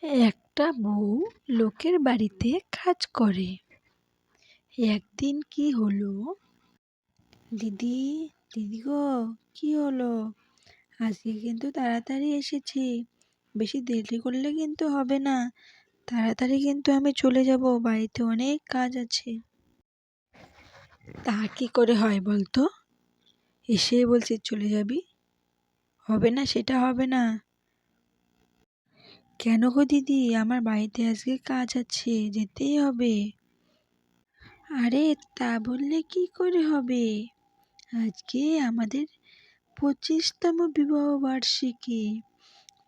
একটা বউ লোকের বাড়িতে কাজ করে। একদিন কি হলো, দিদি দিদি গো, কি হলো? আজকে কিন্তু তাড়াতাড়ি এসেছি, বেশি দেরি করলে কিন্তু হবে না। তাড়াতাড়ি কিন্তু আমি চলে যাব, বাড়িতে অনেক কাজ আছে। তা কি করে হয় বলতো? এসে বলছি চলে যাবি, হবে না, সেটা হবে না। কেন গো দিদি, আমার বাড়িতে আজকে কাজ আছে, যেতেই হবে। আরে তা বললে কি করে হবে? আজকে আমাদের 25তম বিবাহ বার্ষিকী।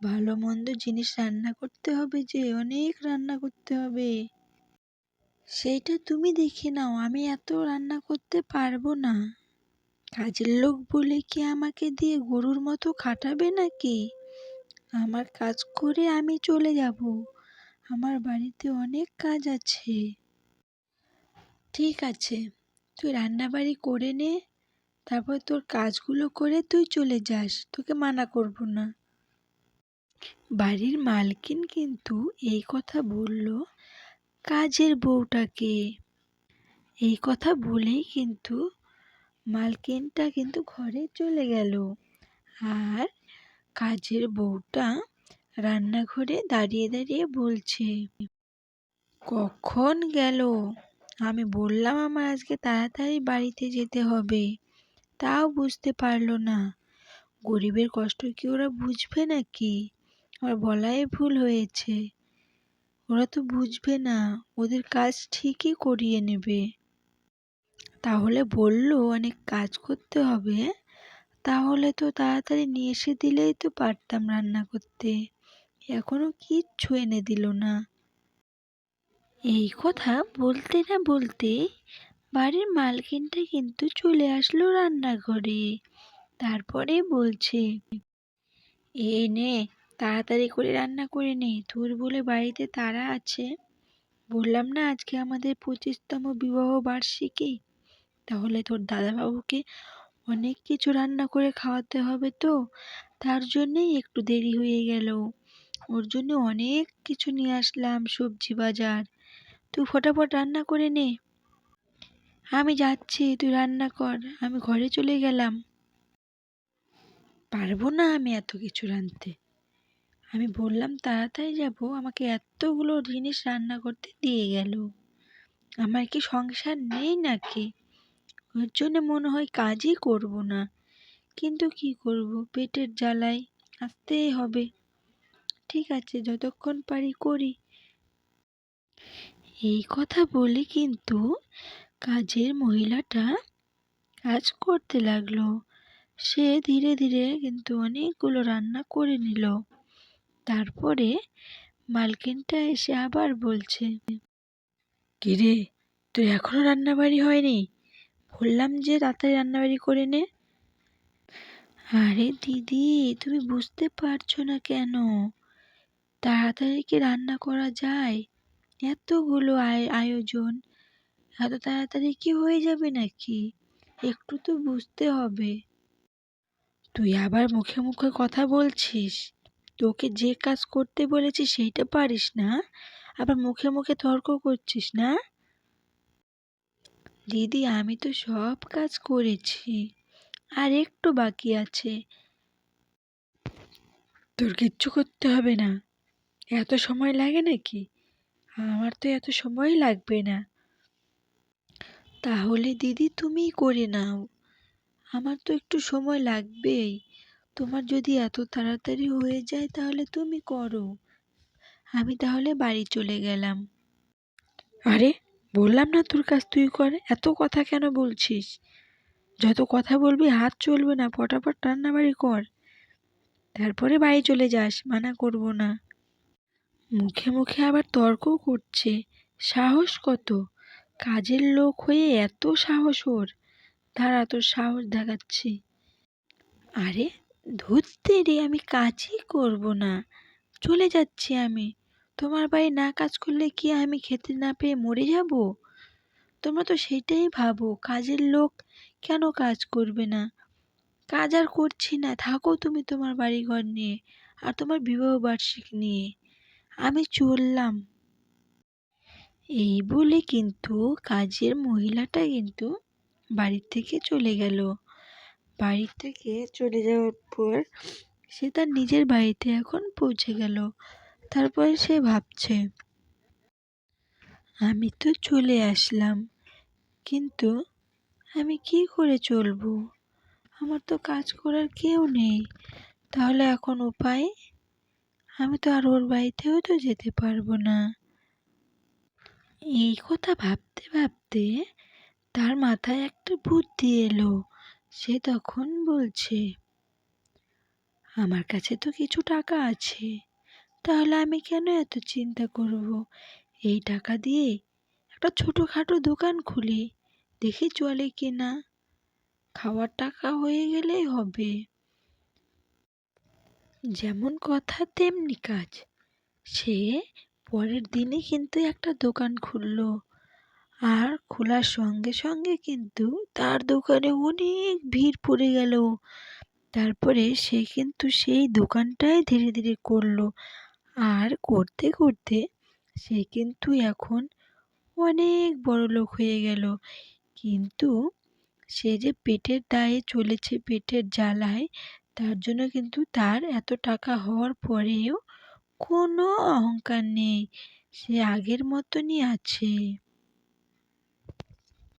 ভালো মন্দ জিনিস রান্না করতে হবে, যে অনেক রান্না করতে হবে। সেইটা তুমি দেখে নাও, আমি এত রান্না করতে পারবো না। কাজের লোক বলে কি আমাকে দিয়ে গরুর মতো খাটাবে নাকি? আমার কাজ করে আমি চলে যাব, আমার বাড়িতে অনেক কাজ আছে। ঠিক আছে, তুই রান্নাবাড়ি করে নে, তারপর তোর কাজগুলো করে তুই চলে যাস, তোকে মানা করব না। বাড়ির মালকিন কিন্তু এই কথা বলল কাজের বউটাকে। এই কথা বলেই কিন্তু মালকিনটা কিন্তু ঘরে চলে গেল, আর কাজের বউটা রান্নাঘরে দাঁড়িয়ে দাঁড়িয়ে বলছে, কখন গেল? আমি বললাম আমার আজকে তাড়াতাড়ি বাড়িতে যেতে হবে, তাও বুঝতে পারলো না। গরিবের কষ্ট কি ওরা বুঝবে নাকি? আমার বলাই ভুল হয়েছে। ওরা তো বুঝবে না, ওদের কাজ ঠিকই করিয়ে নেবে। তাহলে বললো অনেক কাজ করতে হবে, তাহলে তো তাড়াতাড়ি নিয়ে এসে দিলেই তো পারতাম রান্না করতে। এখনো কিচ্ছু এনে দিল না। এই কথা বলতে না বলতে বাড়ির মালকিনটা কিন্তু চলে আসলো রান্নাঘরে। তারপরে বলছে, এই নে, তাড়াতাড়ি করে রান্না করে নে, তোর বলে বাড়িতে তাড়া আছে। বললাম না আজকে আমাদের 25তম বিবাহ বার্ষিকী, তাহলে তোর দাদাবাবুকে অনেক কিছু রান্না করে খাওয়াতে হবে, তো তার জন্যেই একটু দেরি হয়ে গেল। ওর জন্য অনেক কিছু নিয়ে আসলাম, সবজি বাজার। তুই ফটাফট রান্না করে নে। আমি যাচ্ছি, তুই রান্না কর, আমি ঘরে চলে গেলাম। পারবো না আমি এত কিছু রাঁধতে। আমি বললাম তাড়াতাড়ি যাব, আমাকে এতগুলো জিনিস রান্না করতে দিয়ে গেল। আমার কি সংসার নেই নাকি? ওর জন্য মনে হয় কাজই করব না, কিন্তু কি করব, পেটের জ্বালায় আসতেই হবে। ঠিক আছে, যতক্ষণ পারি করি। এই কথা বলে কিন্তু কাজের মহিলাটা কাজ করতে লাগলো। সে ধীরে ধীরে কিন্তু অনেকগুলো রান্না করে নিল। তারপরে মালকিনটা এসে আবার বলছে, কিরে, তোর এখনো রান্নাবাড়ি হয়নি? বললাম যে তাড়াতাড়ি রান্নাবাড়ি করে নে। আরে দিদি, তুমি বুঝতে পারছো না কেন? তাড়াতাড়ি কি রান্না করা যায়? এতগুলো আয়োজন, এত তাড়াতাড়ি কি হয়ে যাবে নাকি? একটু তো বুঝতে হবে। তুই আবার মুখে মুখে কথা বলছিস? তোকে যে কাজ করতে বলেছি সেইটা পারিস না, আবার মুখে মুখে তর্ক করছিস না? দিদি, আমি তো সব কাজ করেছি, আর একটু বাকি আছে। তোর কিচ্ছু করতে হবে না। এত সময় লাগে নাকি? আমার তো এত সময় লাগবে না। তাহলে দিদি তুমিই করে নাও, আমার তো একটু সময় লাগবেই। তোমার যদি এত তাড়াতাড়ি হয়ে যায় তাহলে তুমি করো, আমি তাহলে বাড়ি চলে গেলাম। আরে, বললাম না তোর কাজ তুই কর, এত কথা কেন বলছিস? যত কথা বলবি হাত চলবে না, ফটাফট রান্নাবাড়ি কর, তারপরে বাড়ি চলে যাস, মানা করব না। মুখে মুখে আবার তর্কও করছে, সাহস কত! কাজের লোক হয়ে এত সাহস ওর! দাঁড়া, তোর সাহস দেখাচ্ছি। আরে ধুত্তে রে, আমি কাজই করব না, চলে যাচ্ছি আমি। তোমার বাড়ি না কাজ করলে কি আমি খেতে না পেয়ে মরে যাব? তোমরা তো সেটাই ভাবো, কাজের লোক কেন কাজ করবে না। কাজ আর করছি না, থাকো তুমি তোমার বাড়ি ঘর নিয়ে আর তোমার বিবাহ বার্ষিকী নিয়ে। আমি চললাম। এই বলে কিন্তু কাজের মহিলাটা কিন্তু বাড়ি থেকে চলে গেল। বাড়ি থেকে চলে যাওয়ার পর সে তার নিজের বাড়িতে এখন পৌঁছে গেল। তারপরে সে ভাবছে, আমি তো চলে আসলাম, কিন্তু আমি কি করে চলবো? আমার তো কাজ করার কেউ নেই। তাহলে এখন উপায়? আমি তো আর ওর বাড়িতেও তো যেতে পারবো না। এই কথা ভাবতে ভাবতে তার মাথায় একটা বুদ্ধি এলো। সে তখন বলছে, আমার কাছে তো কিছু টাকা আছে, তাহলে আমি কেন এত চিন্তা করব? এই টাকা দিয়ে একটা ছোটোখাটো দোকান খুলি, দেখি চলে কিনা। খাওয়ার টাকা হয়ে গেলেই হবে। যেমন কথা তেমনি কাজ। সে পরের দিনই কিন্তু একটা দোকান খুললো। আর খোলার সঙ্গে সঙ্গে কিন্তু তার দোকানে অনেক ভিড় পড়ে গেল। তারপরে সে কিন্তু সেই দোকানটাই ধীরে ধীরে করলো। আর করতে করতে সে কিন্তু এখন অনেক বড়লোক হয়ে গেল। কিন্তু সে যে পেটের দায়ে চলেছে, পেটের জ্বালায়, তার জন্য কিন্তু তার এত টাকা হওয়ার পরেও কোনো অহংকার নেই। সে আগের মতনই আছে।